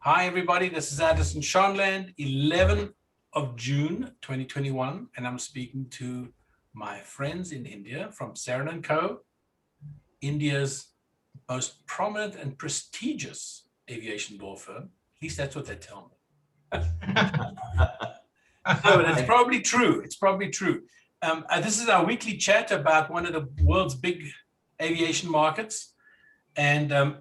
Hi, everybody. This is Addison Shanland, 11th of June, 2021, and I'm speaking to my friends in India from Sarin & Co., India's most prominent and prestigious aviation law firm. At least that's what they tell me. No, but it's probably true. It's probably true. This is our weekly chat about one of the world's big aviation markets. And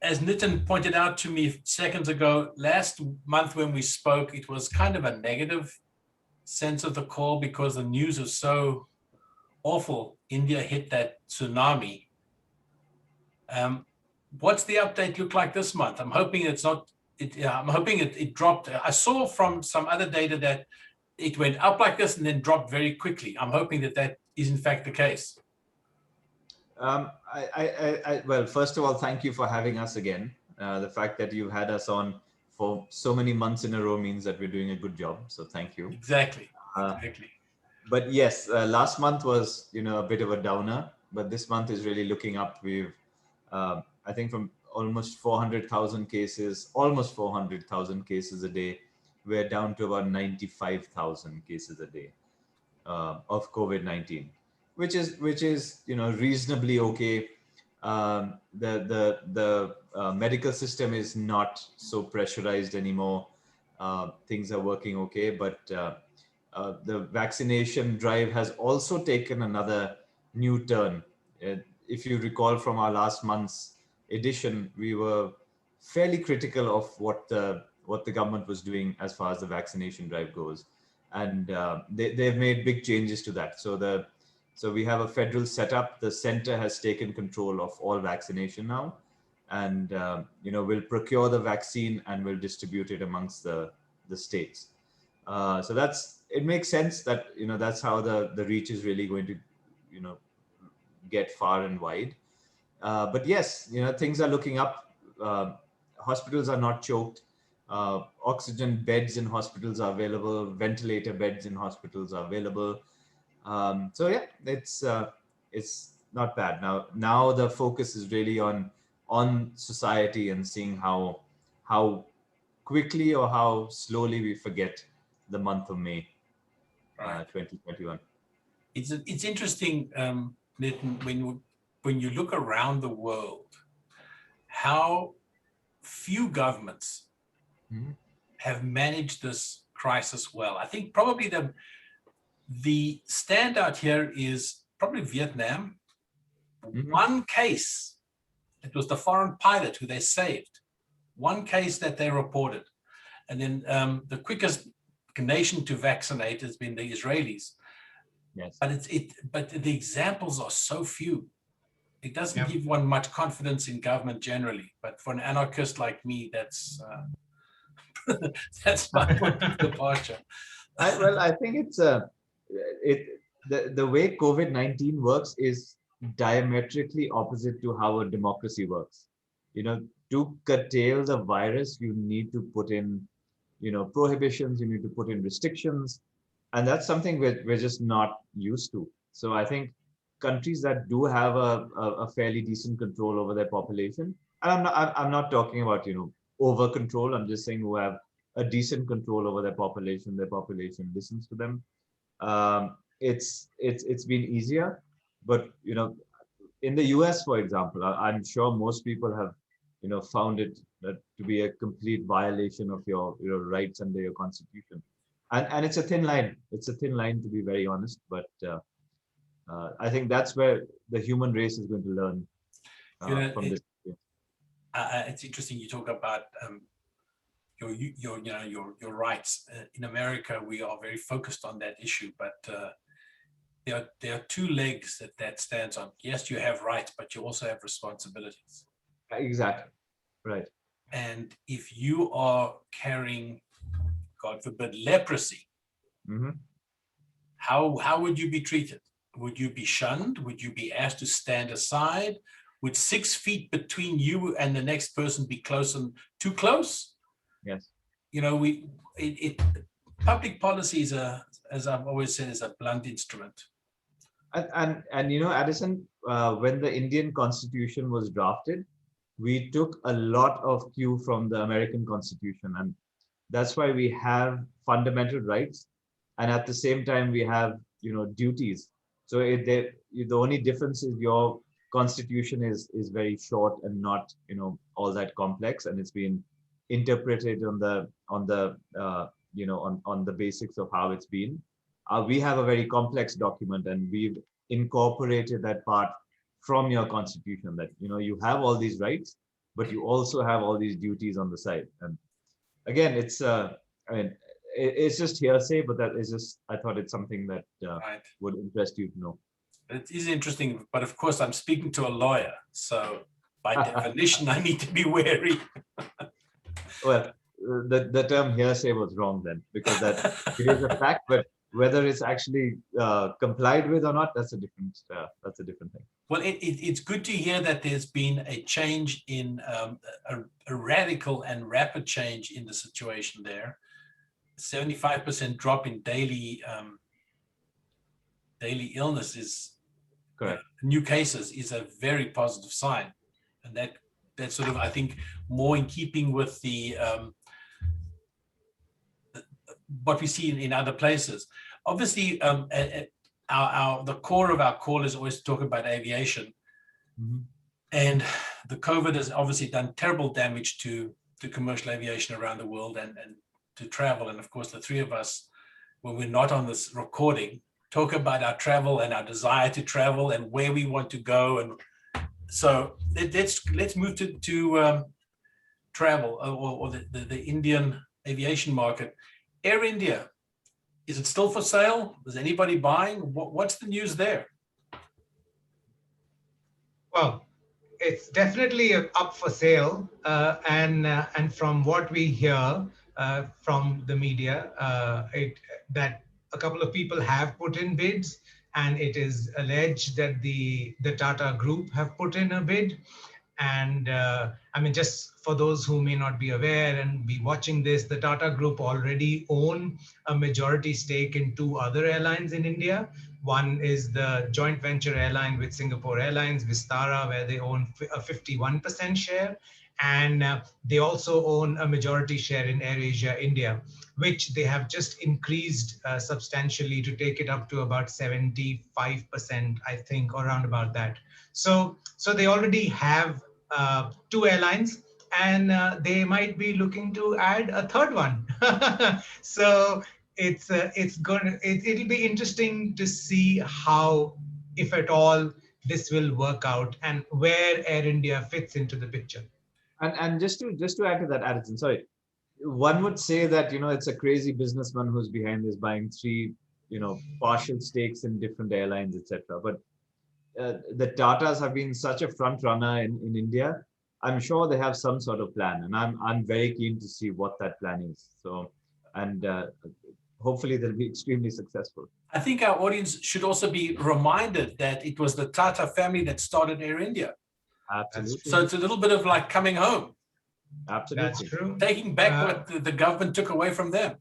as Nitin pointed out to me seconds ago, last month when we spoke, it was kind of a negative sense of the call because the news is so awful. India hit that tsunami. What's the update look like this month? I'm hoping it's not. I'm hoping it dropped. I saw from some other data that it went up like this and then dropped very quickly. I'm hoping that is in fact the case. Well, first of all, thank you for having us again. The fact that you've had us on for so many months in a row means that we're doing a good job. So thank you. Exactly. Exactly. But yes, last month was, a bit of a downer, but this month is really looking up. We've, I think from almost 400,000 cases, almost 400,000 cases a day, we're down to about 95,000 cases a day of COVID-19. Which is reasonably okay. The medical system is not so pressurized anymore. Things are working okay, but the vaccination drive has also taken another new turn. If you recall from our last month's edition, we were fairly critical of what the government was doing as far as the vaccination drive goes, and they've made big changes to that. So we have a federal setup. The center has taken control of all vaccination now, and will procure the vaccine and will distribute it amongst the states. So it makes sense that that's how the reach is really going to get far and wide. But yes, things are looking up. Hospitals are not choked. Oxygen beds in hospitals are available. Ventilator beds in hospitals are available. So yeah, it's not bad. Now the focus is really on society and seeing how quickly or how slowly we forget the month of May, 2021. It's interesting, Nitin, when you look around the world, how few governments have managed this crisis well. I think probably the standout here is probably Vietnam. One case, it was the foreign pilot who they saved. One case that they reported. And then the quickest nation to vaccinate has been the Israelis. Yes. But the examples are so few. It doesn't give one much confidence in government generally. But for an anarchist like me, that's my point of departure. I think it's the way COVID-19 works is diametrically opposite to how a democracy works. To curtail the virus, you need to put in, prohibitions, you need to put in restrictions, and that's something we're just not used to. So I think countries that do have a fairly decent control over their population, and I'm not talking about, over control, I'm just saying who have a decent control over their population listens to them. It's been easier, but in the US, for example, I'm sure most people have found it to be a complete violation of your rights under your constitution, and it's a thin line. It's a thin line, to be very honest, but I think that's where the human race is going to learn from this. It's interesting you talk about your rights. In America, we are very focused on that issue, but there are two legs that stands on. Yes, you have rights, but you also have responsibilities. Exactly, right. And if you are carrying, God forbid, leprosy, how would you be treated? Would you be shunned? Would you be asked to stand aside? Would 6 feet between you and the next person be close and too close? Yes. Public policy is as I've always said, is a blunt instrument. And Addison, when the Indian Constitution was drafted, we took a lot of cue from the American Constitution, and that's why we have fundamental rights, and at the same time we have duties. So the only difference is your constitution is very short and not all that complex, and it's been interpreted on the basics of how it's been. We have a very complex document, and we've incorporated that part from your constitution, that you have all these rights, but you also have all these duties on the side. And again, I mean, it's just hearsay, but that is just, I thought it's something that Right. would interest you to know. It is interesting, but of course I'm speaking to a lawyer, so by definition I need to be wary. Well, the term hearsay was wrong then, because that it is a fact, but whether it's actually complied with or not, that's a different thing. Well, it's good to hear that there's been a change in a radical and rapid change in the situation there. 75% drop in daily illness is Correct. New cases is a very positive sign, and that's sort of, I think, more in keeping with the what we see in other places. Obviously, the core of our call is always to talk about aviation, and the COVID has obviously done terrible damage to commercial aviation around the world and to travel. And of course, the three of us, when we're not on this recording, talk about our travel and our desire to travel and where we want to go. And so let's move to travel or the Indian aviation market. Air India, is it still for sale? Is anybody buying? What's the news there? Well, it's definitely up for sale, and from what we hear from the media, that a couple of people have put in bids, and it is alleged that the Tata Group have put in a bid. And I mean, just for those who may not be aware and be watching this, the Tata Group already own a majority stake in two other airlines in India. One is the joint venture airline with Singapore Airlines, Vistara, where they own a 51% share. And they also own a majority share in AirAsia India, which they have just increased substantially to take it up to about 75%, I think, or around about that. So they already have two airlines, and they might be looking to add a third one. So it'll be interesting to see how, if at all, this will work out and where Air India fits into the picture. And just to add to that, Addison, sorry, one would say that it's a crazy businessman who's behind this, buying three partial stakes in different airlines, etc. But the Tatas have been such a front runner in India. I'm sure they have some sort of plan, and I'm very keen to see what that plan is. So, and hopefully they'll be extremely successful. I think our audience should also be reminded that it was the Tata family that started Air India. Absolutely. So it's a little bit of like coming home. Absolutely. That's true. Taking back what the government took away from them.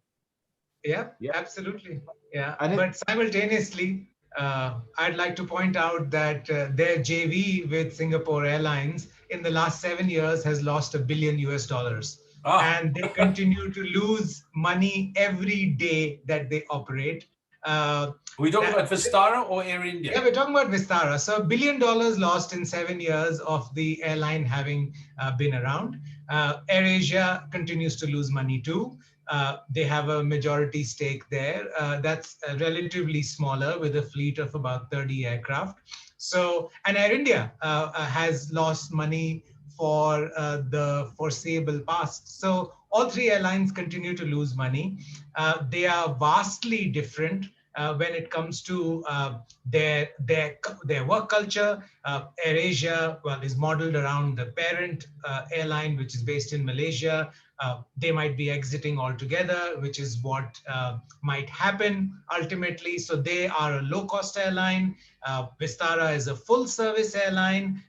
Yeah, absolutely. Yeah, but simultaneously, I'd like to point out that their JV with Singapore Airlines in the last 7 years has lost $1 billion. And they continue to lose money every day that they operate. Are we talking about Vistara or Air India? Yeah, we're talking about Vistara. So $1 billion lost in 7 years of the airline having been around. AirAsia continues to lose money too. They have a majority stake there. That's relatively smaller, with a fleet of about 30 aircraft. So, and Air India has lost money for the foreseeable past. So all three airlines continue to lose money. They are vastly different when it comes to their work culture. AirAsia, well, is modeled around the parent airline, which is based in Malaysia. They might be exiting altogether, which is what might happen ultimately. So they are a low-cost airline. Vistara is a full-service airline.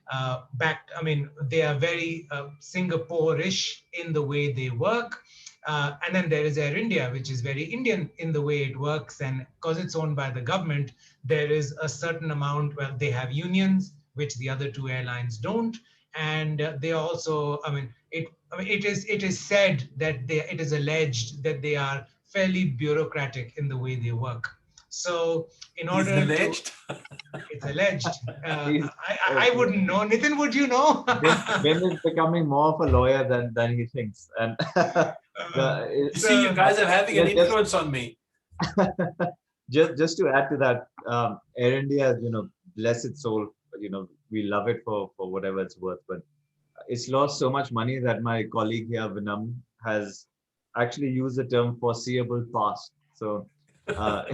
They are very Singapore-ish in the way they work. And then there is Air India, which is very Indian in the way it works. And because it's owned by the government, there is a certain amount, well, they have unions, which the other two airlines don't. and they also, it is said that it is alleged that they are fairly bureaucratic in the way they work. So in He's order to, alleged. it's alleged. He's, I wouldn't know. Nitin, would you know? Ben is becoming more of a lawyer than he thinks, and You see, you guys are having an influence on me. just to add to that, Air India, bless its soul, we love it for whatever it's worth, but it's lost so much money that my colleague here, Vinam, has actually used the term foreseeable past. So That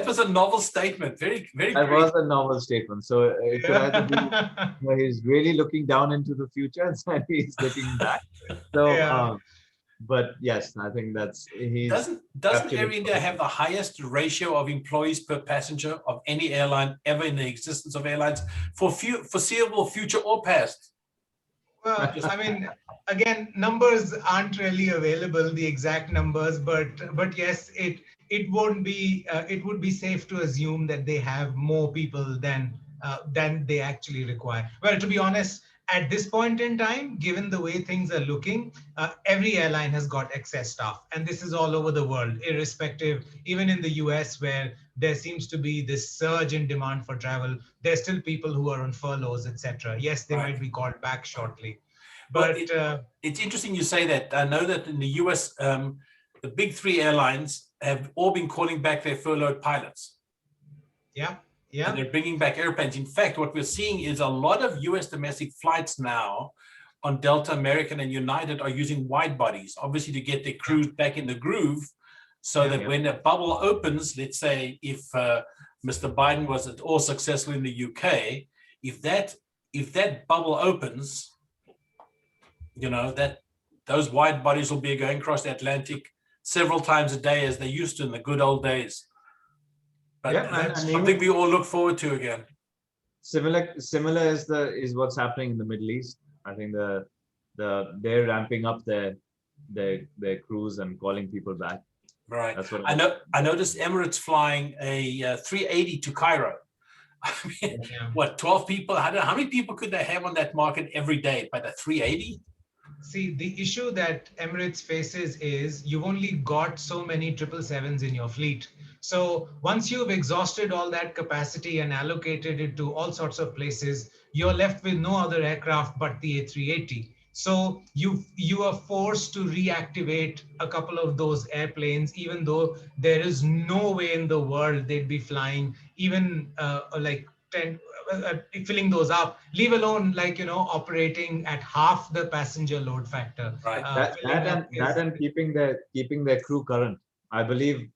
was a novel statement. Very, very that great. was a novel statement. So it could either be he's really looking down into the future and he's looking back. So, but yes, I think doesn't Air India have the highest ratio of employees per passenger of any airline ever in the existence of airlines for foreseeable future or past? Well, again, numbers aren't really available, the exact numbers, but yes, it would be safe to assume that they have more people than they actually require. Well, to be honest, at this point in time, given the way things are looking, every airline has got excess staff, and this is all over the world, irrespective. Even in the US, where there seems to be this surge in demand for travel, there's still people who are on furloughs, etc. Yes, they might be called back shortly. But it's interesting you say that. I know that in the US, the big three airlines have all been calling back their furloughed pilots. Yeah. And they're bringing back airplanes. In fact, what we're seeing is a lot of US domestic flights now on Delta, American, and United are using wide bodies, obviously to get their crews back in the groove, so that when a bubble opens, let's say if Mr. Biden was at all successful in the UK, if that bubble opens, that those wide bodies will be going across the Atlantic several times a day as they used to in the good old days. But that's something we all look forward to again. Similar is what's happening in the Middle East. I think they're ramping up their crews and calling people back. Right. That's what I noticed Emirates flying a 380 to Cairo. I mean, what, 12 people? I don't know, how many people could they have on that market every day? But a 380? See, the issue that Emirates faces is you've only got so many 777s in your fleet. So once you've exhausted all that capacity and allocated it to all sorts of places, you're left with no other aircraft but the A380. So you are forced to reactivate a couple of those airplanes, even though there is no way in the world they'd be flying even like 10, filling those up, leave alone operating at half the passenger load factor. Right. And keeping their crew current. I believe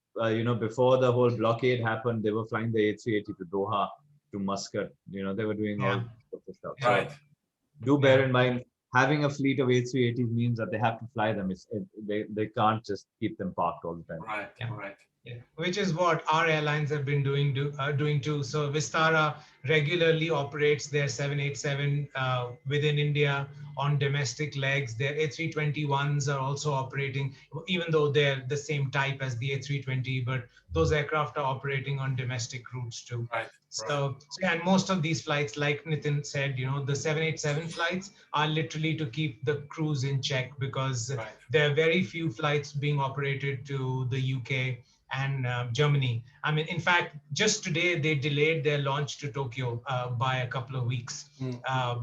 before the whole blockade happened, they were flying the A380 to Doha, to Muscat. They were doing all sorts of stuff. Right. So do bear in mind, having a fleet of A380s means that they have to fly them. They can't just keep them parked all the time. Right. Right. Yeah, which is what our airlines have been doing too. So Vistara regularly operates their 787 within India on domestic legs. Their A321s are also operating, even though they're the same type as the A320, but those aircraft are operating on domestic routes too. Right. So and most of these flights, like Nitin said, the 787 flights are literally to keep the crews in check, because there are very few flights being operated to the UK and Germany. I mean, in fact, just today they delayed their launch to Tokyo by a couple of weeks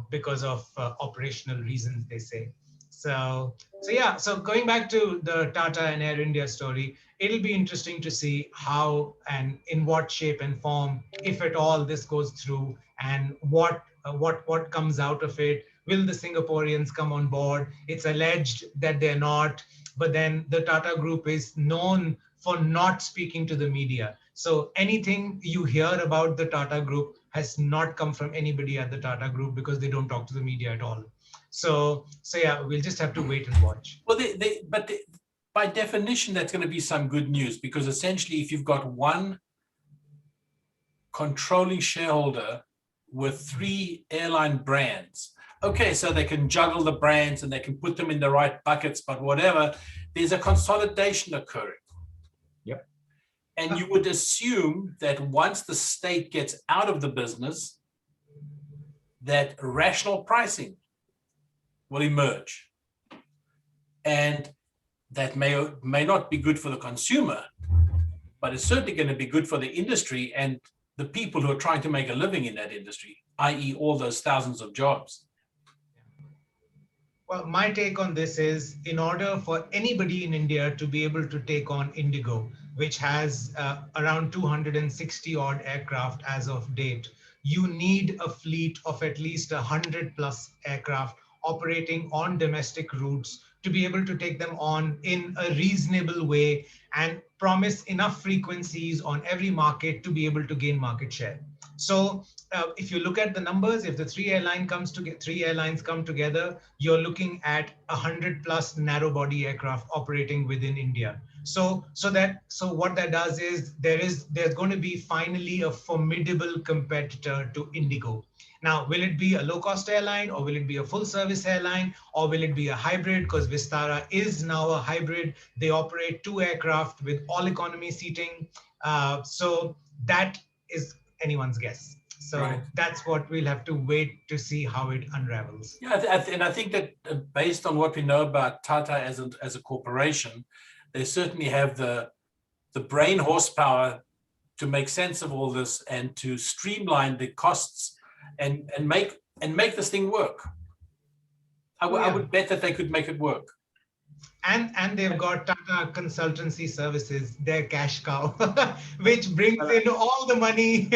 because of operational reasons, they say. So going back to the Tata and Air India story, it'll be interesting to see how and in what shape and form, if at all, this goes through, and what comes out of it. Will the Singaporeans come on board? It's alleged that they're not, but then the Tata Group is known for not speaking to the media. So anything you hear about the Tata Group has not come from anybody at the Tata Group, because they don't talk to the media at all. So yeah, we'll just have to wait and watch. Well, by definition, that's going to be some good news, because essentially, if you've got one controlling shareholder with 3 airline brands, okay, so they can juggle the brands and they can put them in the right buckets, but whatever, there's a consolidation occurring. Yep. And you would assume that once the state gets out of the business, that rational pricing will emerge. And that may not be good for the consumer, but it's certainly going to be good for the industry and the people who are trying to make a living in that industry, i.e. all those thousands of jobs. Well, my take on this is, in order for anybody in India to be able to take on Indigo, which has around 260 odd aircraft as of date, you need a fleet of at least 100 plus aircraft operating on domestic routes to be able to take them on in a reasonable way and promise enough frequencies on every market to be able to gain market share. So if you look at the numbers, if the three airlines come together, you're looking at 100 plus narrow body aircraft operating within India. So what that does is there's going to be finally a formidable competitor to Indigo. Now, will it be a low-cost airline, or will it be a full-service airline, or will it be a hybrid? Because Vistara is now a hybrid. They operate 2 aircraft with all economy seating. So that is anyone's guess. So Right. That's what we'll have to wait to see how it unravels. Yeah, and I think that based on what we know about Tata as a corporation, they certainly have the brain horsepower to make sense of all this and to streamline the costs and make this thing work. I would bet that they could make it work. And they've got Tata Consultancy Services, their cash cow, which brings in all the money.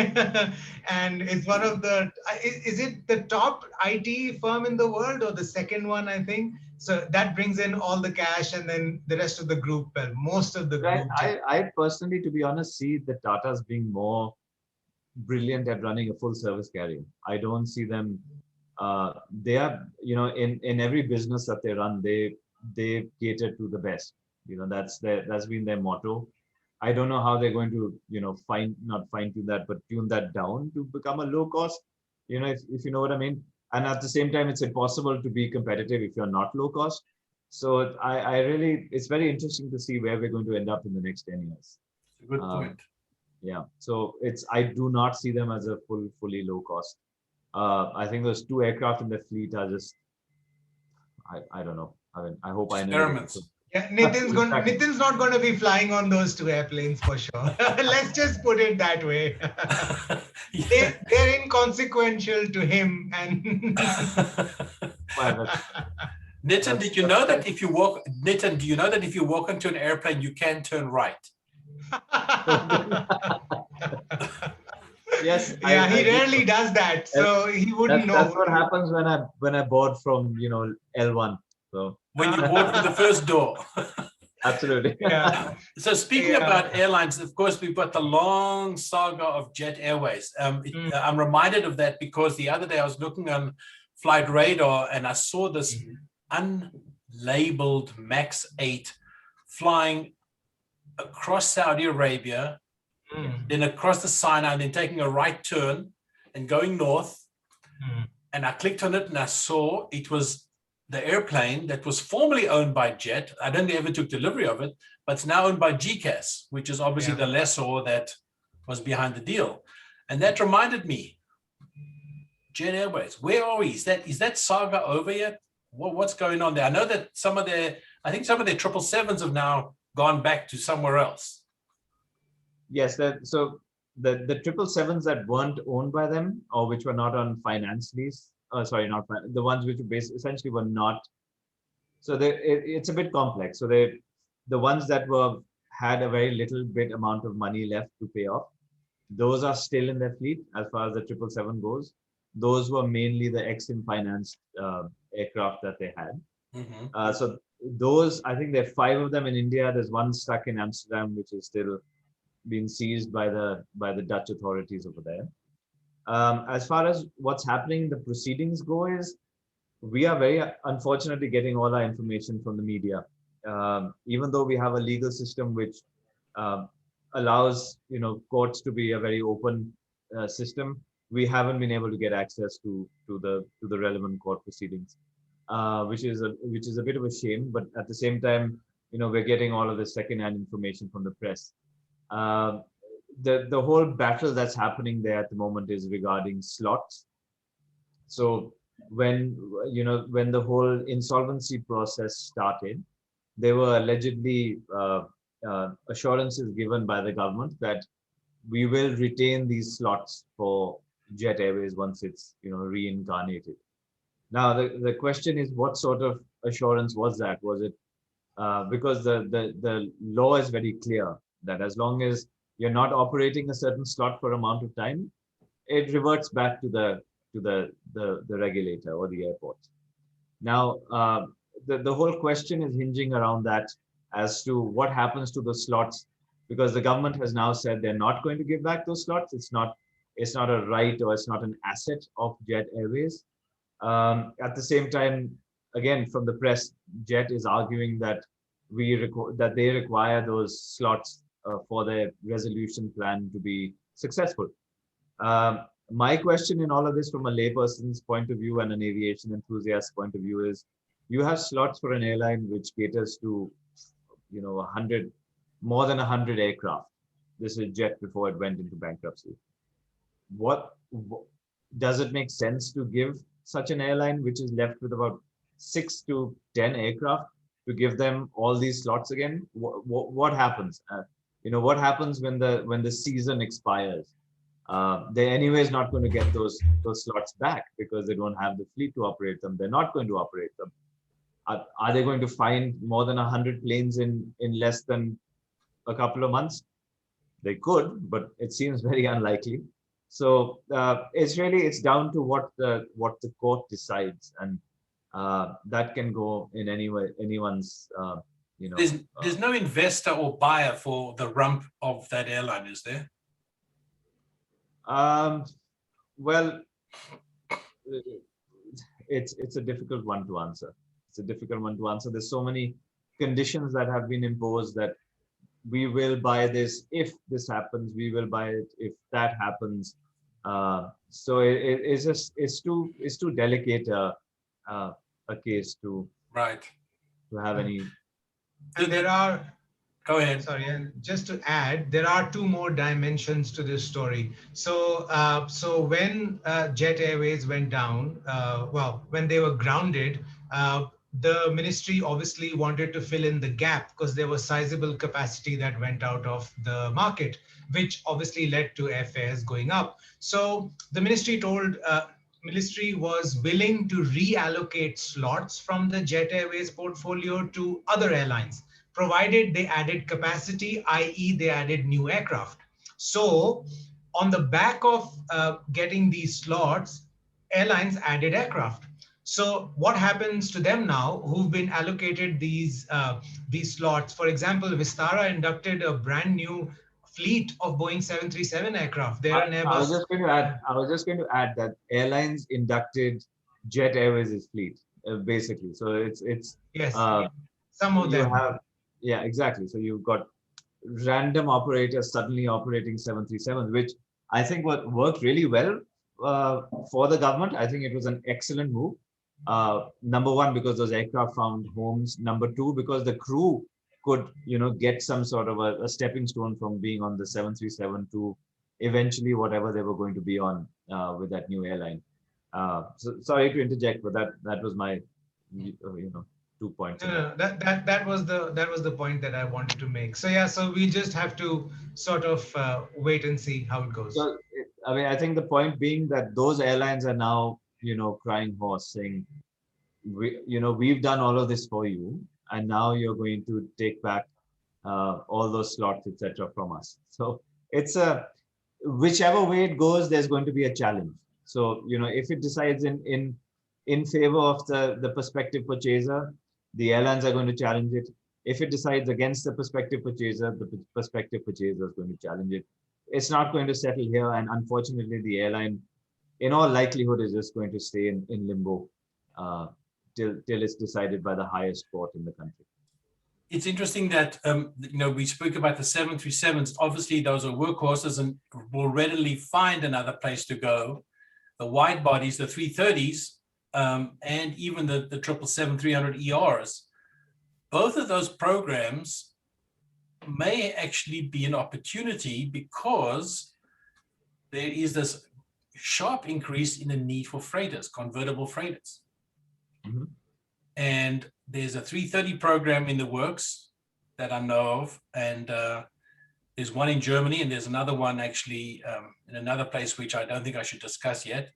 And it's one of the, is it the top IT firm in the world or the second one, I think? So that brings in all the cash, and then the rest of the group, well, most of the group. I personally, to be honest, see the Tatas being more brilliant at running a full service carrier. I don't see them, they are, in every business that they run, they cater to the best. That's been their motto. I don't know how they're going to, not fine tune that, but tune that down to become a low cost, if you know what I mean. And at the same time, it's impossible to be competitive if you're not low cost. So I really, it's very interesting to see where we're going to end up in the next 10 years. Good point. Yeah. So I do not see them as a fully low cost. I think those 2 aircraft in the fleet are just, I don't know. I mean, I hope Experiments. Yeah, Nitin's not going to be flying on those 2 airplanes for sure. Let's just put it that way. Yeah. They're inconsequential to him. And Nitin, did you know that if you walk? Nitin, do you know that if you walk into an airplane, you can turn right? Yes. Yeah, he rarely does that, so he wouldn't know. That's what happens when I board from L1. So when you board through the first door. Absolutely. Yeah. So speaking about airlines, of course, we've got the long saga of Jet Airways. I'm reminded of that because the other day I was looking on Flight Radar and I saw this unlabeled MAX 8 flying across Saudi Arabia, then across the Sinai, and then taking a right turn and going north. And I clicked on it and I saw it was the airplane that was formerly owned by Jet. I don't think they ever took delivery of it, but it's now owned by GCAS, which is obviously the lessor that was behind the deal. And that reminded me, Jet Airways, where are we? Is that saga over yet? What's going on there? I know that some of their 777s have now gone back to somewhere else. Yes, so the 777s that weren't owned by them or which were not on finance lease, the ones which essentially were not. So it's a bit complex. So the ones that had a very little bit amount of money left to pay off, those are still in their fleet as far as the 777 goes. Those were mainly the Exim financed aircraft that they had. So those, I think there are 5 of them in India. There's one stuck in Amsterdam, which is still being seized by the Dutch authorities over there. As far as what's happening, the proceedings go is we are very unfortunately getting all our information from the media. Even though we have a legal system which allows courts to be a very open system, we haven't been able to get access to the relevant court proceedings, which is a bit of a shame. But at the same time, we're getting all of this secondhand information from the press. The whole battle that's happening there at the moment is regarding slots. So when when the whole insolvency process started, there were allegedly assurances given by the government that we will retain these slots for Jet Airways once it's reincarnated. Now the question is, what sort of assurance was that? Was it because the law is very clear that as long as you're not operating a certain slot for amount of time, it reverts back to the regulator or the airport. Now, the whole question is hinging around that as to what happens to the slots, because the government has now said they're not going to give back those slots. It's not a right, or it's not an asset of Jet Airways. At the same time, again, from the press, Jet is arguing that that they require those slots for their resolution plan to be successful. My question in all of this, from a layperson's point of view and an aviation enthusiast point of view, is you have slots for an airline which caters to 100, more than 100 aircraft. This is Jet before it went into bankruptcy. What does it make sense to give such an airline which is left with about 6 to 10 aircraft, to give them all these slots again? What happens? What happens when the season expires? They're anyways not going to get those slots back because they don't have the fleet to operate them. They're not going to operate them. Are they going to find more than 100 planes in less than a couple of months? They could, but it seems very unlikely. So it's down to what the court decides, and that can go in anyone's. There's no investor or buyer for the rump of that airline, is there? Well, it's a difficult one to answer. There's so many conditions that have been imposed that we will buy this if this happens, we will buy it if that happens. So it's too delicate a case to have any. And there are. Go ahead. Sorry, and just to add, there are two more dimensions to this story. So when Jet Airways went down, when they were grounded, the ministry obviously wanted to fill in the gap because there was sizable capacity that went out of the market, which obviously led to airfares going up. So the ministry was willing to reallocate slots from the Jet Airways portfolio to other airlines, provided they added capacity, i.e. they added new aircraft. So on the back of getting these slots, airlines added aircraft. So what happens to them now who've been allocated these slots? For example, Vistara inducted a brand new fleet of Boeing 737 aircraft. They're an Airbus. I was just going to add that airlines inducted Jet Airways' fleet, basically. So it's yes, some of them. Yeah, exactly. So you've got random operators suddenly operating 737s, which I think worked really well for the government. I think it was an excellent move. Number one, because those aircraft found homes. Number two, because the crew could, get some sort of a stepping stone from being on the 737 to eventually whatever they were going to be on with that new airline. So sorry to interject, but that was my, 2 points. No, that was the point that I wanted to make. So yeah, so we just have to sort of wait and see how it goes. So I think the point being that those airlines are now, crying horse, saying, we've done all of this for you, and now you're going to take back all those slots, etc., from us. So it's whichever way it goes, there's going to be a challenge. So if it decides in favor of the prospective purchaser, the airlines are going to challenge it. If it decides against the prospective purchaser is going to challenge it. It's not going to settle here, and unfortunately, the airline, in all likelihood, is just going to stay in limbo till it's decided by the highest court in the country. It's interesting that we spoke about the 737s. Obviously, those are workhorses and will readily find another place to go. The wide bodies, the 330s, and even the 777-300 ERs, both of those programs may actually be an opportunity because there is this sharp increase in the need for freighters, convertible freighters. Mhm. And there's a 330 program in the works that I know of. And there's one in Germany, and there's another one actually in another place, which I don't think I should discuss yet.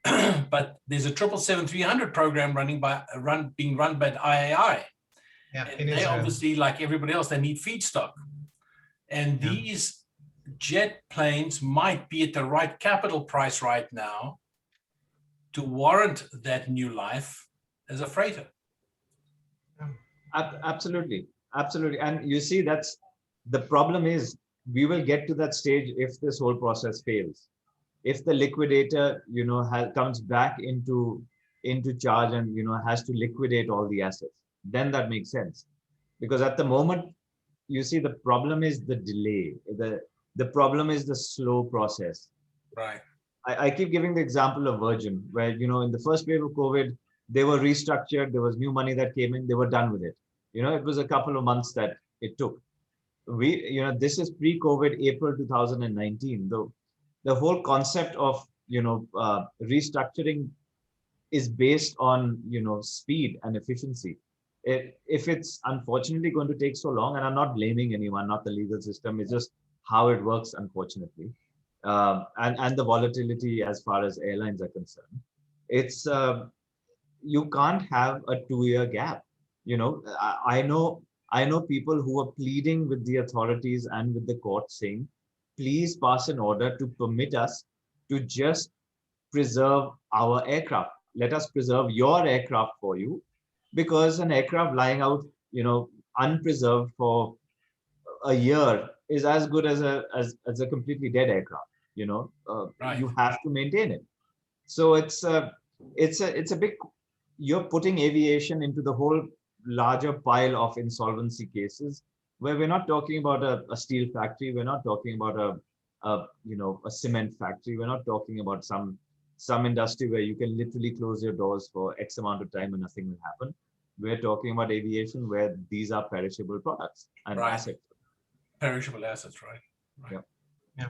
But there's a 777-300 program being run by the IAI. Yeah, And they obviously, like everybody else, they need feedstock. And these jet planes might be at the right capital price right now to warrant that new life as a freighter. Absolutely, absolutely. And you see, that's the problem is we will get to that stage if this whole process fails. If the liquidator, comes back into charge and has to liquidate all the assets, then that makes sense. Because at the moment, you see, the problem is the delay. The problem is the slow process. Right. I keep giving the example of Virgin, where in the first wave of COVID, they were restructured. There was new money that came in. They were done with it. It was a couple of months that it took. This is pre-COVID, April 2019. The whole concept of restructuring is based on speed and efficiency. If it's unfortunately going to take so long, and I'm not blaming anyone, not the legal system, it's just how it works, unfortunately, and the volatility as far as airlines are concerned. It's you can't have a 2-year gap. I know people who are pleading with the authorities and with the court saying, please pass an order to permit us to just preserve our aircraft. Let us preserve your aircraft for you, because an aircraft lying out, unpreserved for a year is as good as a completely dead aircraft. Right. You have to maintain it. So it's a big. You're putting aviation into the whole larger pile of insolvency cases, where we're not talking about a steel factory, we're not talking about a cement factory, we're not talking about some industry where you can literally close your doors for X amount of time and nothing will happen. We're talking about aviation where these are perishable products and assets. Perishable assets, right? Yeah.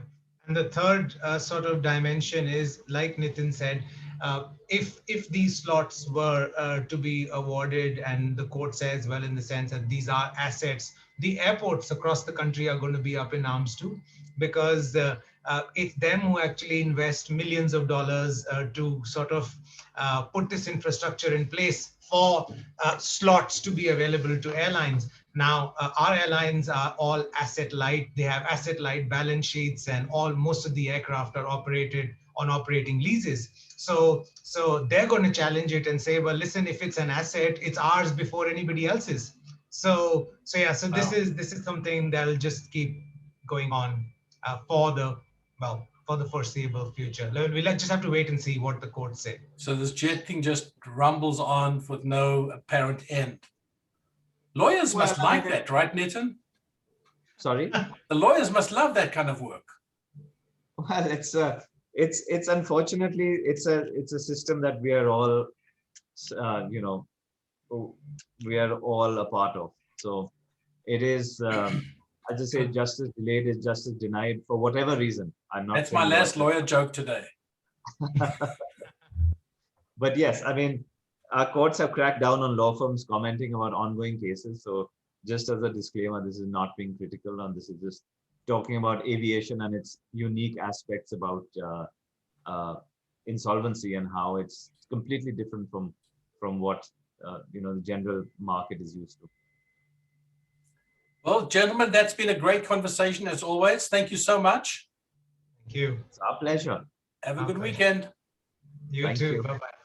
And the third sort of dimension is, like Nitin said, if these slots were to be awarded, and the court says, well, in the sense that these are assets, the airports across the country are going to be up in arms too, because it's them who actually invest millions of dollars to sort of put this infrastructure in place for slots to be available to airlines. Now, our airlines are all asset light. They have asset light balance sheets, and most of the aircraft are operated on operating leases. So they're going to challenge it and say, well, listen, if it's an asset, it's ours before anybody else's. So this is something that'll just keep going on for the foreseeable future. We'll just have to wait and see what the courts say. So this jet thing just rumbles on with no apparent end. Lawyers must like that, right, Nitin? Sorry? The lawyers must love that kind of work. Well, it's unfortunately it's a system that we are all we are all a part of. So it is I just say justice delayed is justice denied for whatever reason. I'm not. That's my last lawyer joke today. But yes, I mean, our courts have cracked down on law firms commenting about ongoing cases. So just as a disclaimer, this is not being critical, and this is just talking about aviation and its unique aspects about insolvency and how it's completely different from what the general market is used to. Well, gentlemen, that's been a great conversation as always. Thank you so much. Thank you. It's our pleasure. Have a good weekend. You too. Bye-bye.